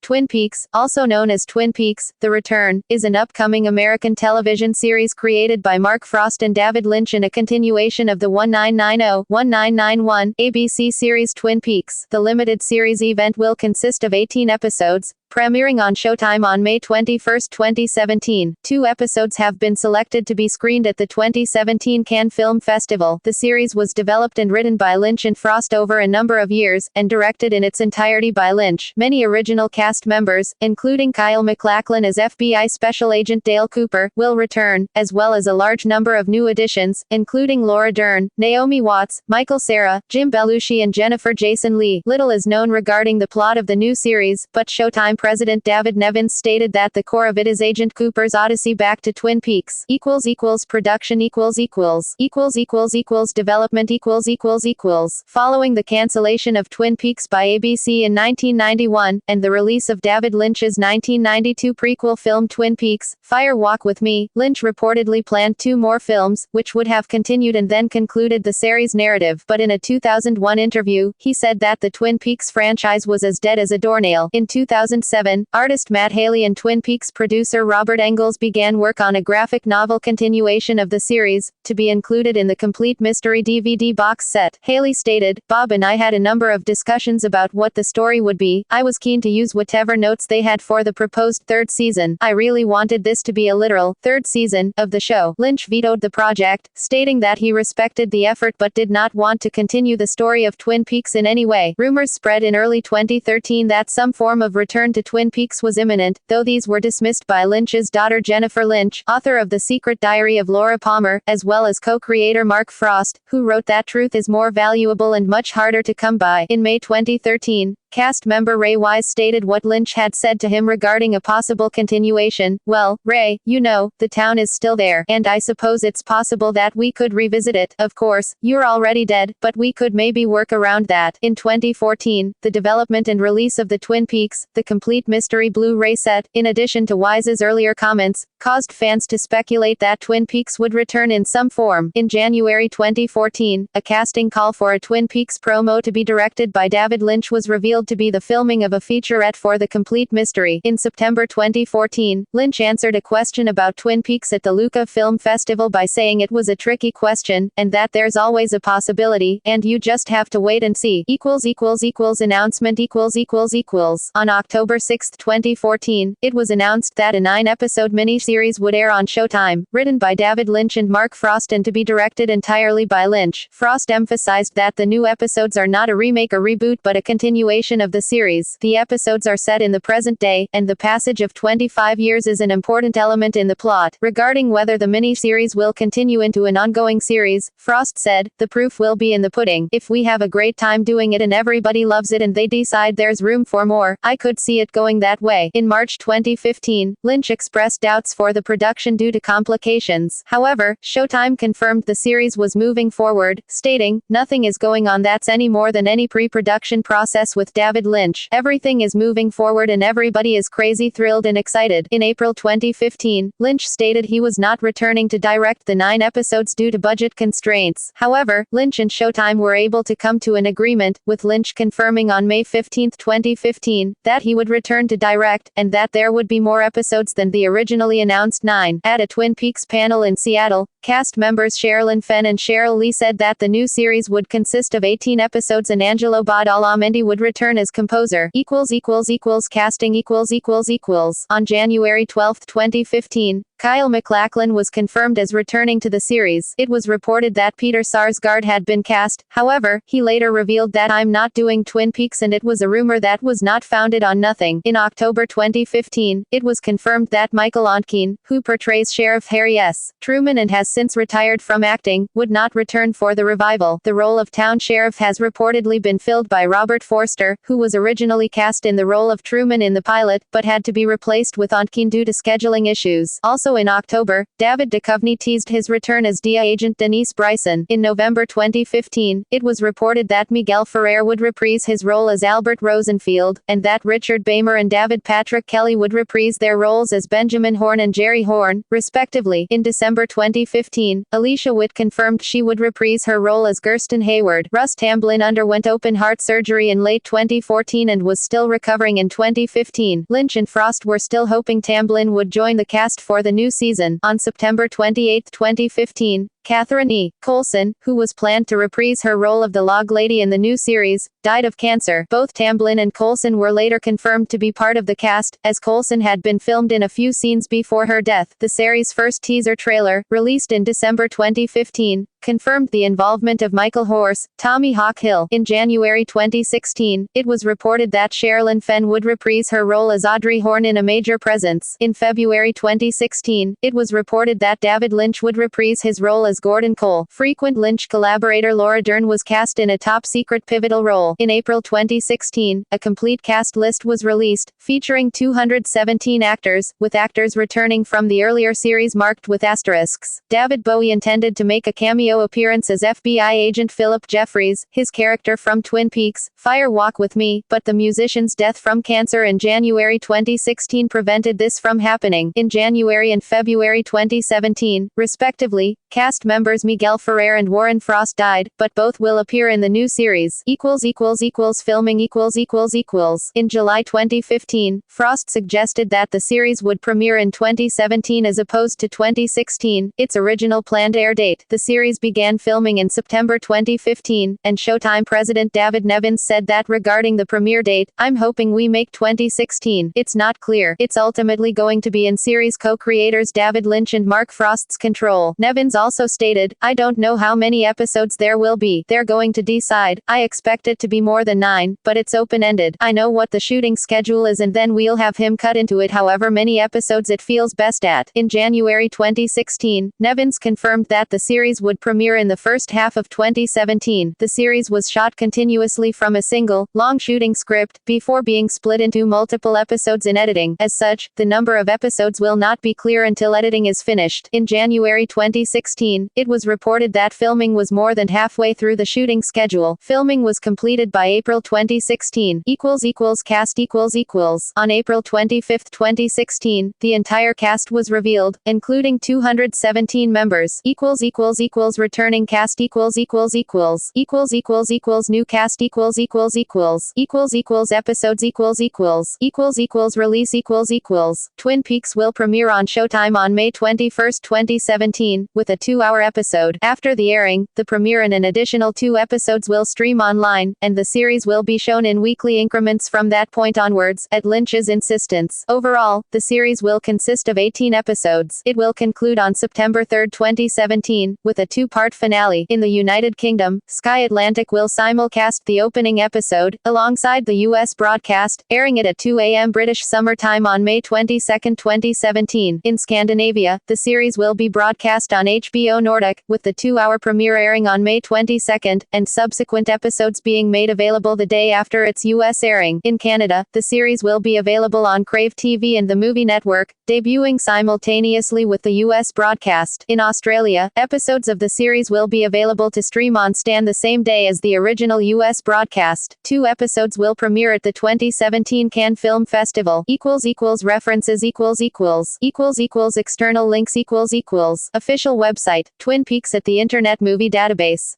Twin Peaks, also known as Twin Peaks: The Return, is an upcoming American television series created by Mark Frost and David Lynch and a continuation of the 1990-1991 ABC series Twin Peaks. The limited series event will consist of 18 episodes, premiering on Showtime on May 21, 2017. 2 episodes have been selected to be screened at the 2017 Cannes Film Festival. The series was developed and written by Lynch and Frost over a number of years, and directed in its entirety by Lynch. Many original cast members, including Kyle MacLachlan as FBI Special Agent Dale Cooper, will return, as well as a large number of new additions, including Laura Dern, Naomi Watts, Michael Cera, Jim Belushi and Jennifer Jason Leigh. Little is known regarding the plot of the new series, but Showtime President David Nevins stated that the core of it is Agent Cooper's odyssey back to Twin Peaks. Production development Following the cancellation of Twin Peaks by ABC in 1991, and the release of David Lynch's 1992 prequel film Twin Peaks: Fire Walk with Me, Lynch reportedly planned 2 more films, which would have continued and then concluded the series' narrative. But in a 2001 interview, he said that the Twin Peaks franchise was as dead as a doornail. In 2007, artist Matt Haley and Twin Peaks producer Robert Engels began work on a graphic novel continuation of the series, to be included in the complete mystery DVD box set. Haley stated, "Bob and I had a number of discussions about what the story would be. I was keen to use whatever notes they had for the proposed 3rd season. I really wanted this to be a literal 3rd season of the show." Lynch vetoed the project, stating that he respected the effort but did not want to continue the story of Twin Peaks in any way. Rumors spread in early 2013 that some form of return to Twin Peaks was imminent, though these were dismissed by Lynch's daughter Jennifer Lynch, author of The Secret Diary of Laura Palmer, as well as co-creator Mark Frost, who wrote that truth is more valuable and much harder to come by. In May 2013, cast member Ray Wise stated what Lynch had said to him regarding a possible continuation. "Well, Ray, you know, the town is still there, and I suppose it's possible that we could revisit it. Of course, you're already dead, but we could maybe work around that." In 2014, the development and release of the Twin Peaks: The Complete Mystery Blu-ray set, in addition to Wise's earlier comments, caused fans to speculate that Twin Peaks would return in some form. In January 2014, a casting call for a Twin Peaks promo to be directed by David Lynch was revealed to be the filming of a featurette for The Complete Mystery. In September 2014, Lynch answered a question about Twin Peaks at the Lucca Film Festival by saying it was a tricky question, and that there's always a possibility, and you just have to wait and see. Announcement On October 6, 2014, it was announced that a 9-episode miniseries would air on Showtime, written by David Lynch and Mark Frost and to be directed entirely by Lynch. Frost emphasized that the new episodes are not a remake or reboot but a continuation of the series. The episodes are set in the present day, and the passage of 25 years is an important element in the plot. Regarding whether the mini-series will continue into an ongoing series, Frost said, "The proof will be in the pudding. If we have a great time doing it and everybody loves it and they decide there's room for more, I could see it going that way." In March 2015, Lynch expressed doubts for the production due to complications. However, Showtime confirmed the series was moving forward, stating, "Nothing is going on that's any more than any pre-production process with David Lynch. Everything is moving forward and everybody is crazy thrilled and excited." In April 2015, Lynch stated he was not returning to direct the 9 episodes due to budget constraints. However, Lynch and Showtime were able to come to an agreement, with Lynch confirming on May 15, 2015, that he would return to direct, and that there would be more episodes than the originally announced 9. At a Twin Peaks panel in Seattle, cast members Sherilyn Fenn and Cheryl Lee said that the new series would consist of 18 episodes and Angelo Badalamenti would return as composer. Casting On January 12, 2015, Kyle MacLachlan was confirmed as returning to the series. It was reported that Peter Sarsgaard had been cast, however, he later revealed that "I'm not doing Twin Peaks," and it was a rumor that was not founded on nothing. In October 2015, it was confirmed that Michael Ontkean, who portrays Sheriff Harry S. Truman and has since retired from acting, would not return for the revival. The role of Town Sheriff has reportedly been filled by Robert Forster, who was originally cast in the role of Truman in the pilot, but had to be replaced with Ontkean due to scheduling issues. Also Also in October, David Duchovny teased his return as DIA agent Denise Bryson. In November 2015, it was reported that Miguel Ferrer would reprise his role as Albert Rosenfield, and that Richard Beymer and David Patrick Kelly would reprise their roles as Benjamin Horne and Jerry Horne, respectively. In December 2015, Alicia Witt confirmed she would reprise her role as Kirsten Hayward. Russ Tamblyn underwent open-heart surgery in late 2014 and was still recovering in 2015. Lynch and Frost were still hoping Tamblyn would join the cast for the new season. On September 28, 2015, Catherine E. Coulson, who was planned to reprise her role of the Log Lady in the new series, died of cancer. Both Tamblyn and Coulson were later confirmed to be part of the cast, as Coulson had been filmed in a few scenes before her death. The series' first teaser trailer, released in December 2015, confirmed the involvement of Michael Horse, Tommy Hawk Hill. In January 2016, it was reported that Sherilyn Fenn would reprise her role as Audrey Horne in A Major Presence. In February 2016, it was reported that David Lynch would reprise his role as Gordon Cole. Frequent Lynch collaborator Laura Dern was cast in a top-secret pivotal role. In April 2016, a complete cast list was released, featuring 217 actors, with actors returning from the earlier series marked with asterisks. David Bowie intended to make a cameo appearance as FBI agent Philip Jeffries, his character from Twin Peaks, Fire Walk with Me, but the musician's death from cancer in January 2016 prevented this from happening. In January and February 2017, respectively, cast members Miguel Ferrer and Warren Frost died, but both will appear in the new series. Filming. In July 2015, Frost suggested that the series would premiere in 2017 as opposed to 2016, its original planned air date. The series began filming in September 2015, and Showtime president David Nevins said that regarding the premiere date, "I'm hoping we make 2016. It's not clear. It's ultimately going to be in series co-creators David Lynch and Mark Frost's control." Nevins also stated, "I don't know how many episodes there will be. They're going to decide. I expect it to be more than 9, but it's open-ended. I know what the shooting schedule is and then we'll have him cut into it however many episodes it feels best at." In January 2016, Nevins confirmed that the series would premiere in the first half of 2017. The series was shot continuously from a single, long shooting script, before being split into multiple episodes in editing. As such, the number of episodes will not be clear until editing is finished. In January 2016, it was reported that filming was more than halfway through the shooting schedule. Filming was completed by April 2016. Cast. On April 25, 2016, the entire cast was revealed, including 217 members. Returning cast. New cast. Episodes. Release. Twin Peaks will premiere on Showtime on May 21, 2017, with a 2-hour episode. After the airing, the premiere and an additional 2 episodes will stream online, and the series will be shown in weekly increments from that point onwards, at Lynch's insistence. Overall, the series will consist of 18 episodes. It will conclude on September 3, 2017, with a 2-part finale. In the United Kingdom, Sky Atlantic will simulcast the opening episode, alongside the US broadcast, airing it at 2 a.m. British Summer Time on May 22, 2017. In Scandinavia, the series will be broadcast on HBO Nordic, with the 2-hour premiere airing on May 22, and subsequent episodes being made available the day after its US airing. In Canada, the series will be available on Crave TV and the Movie Network, debuting simultaneously with the US broadcast. In Australia, episodes of the series will be available to stream on Stan the same day as the original US broadcast. 2 episodes will premiere at the 2017 Cannes Film Festival. References. External links. Official website, Twin Peaks at the Internet Movie Database.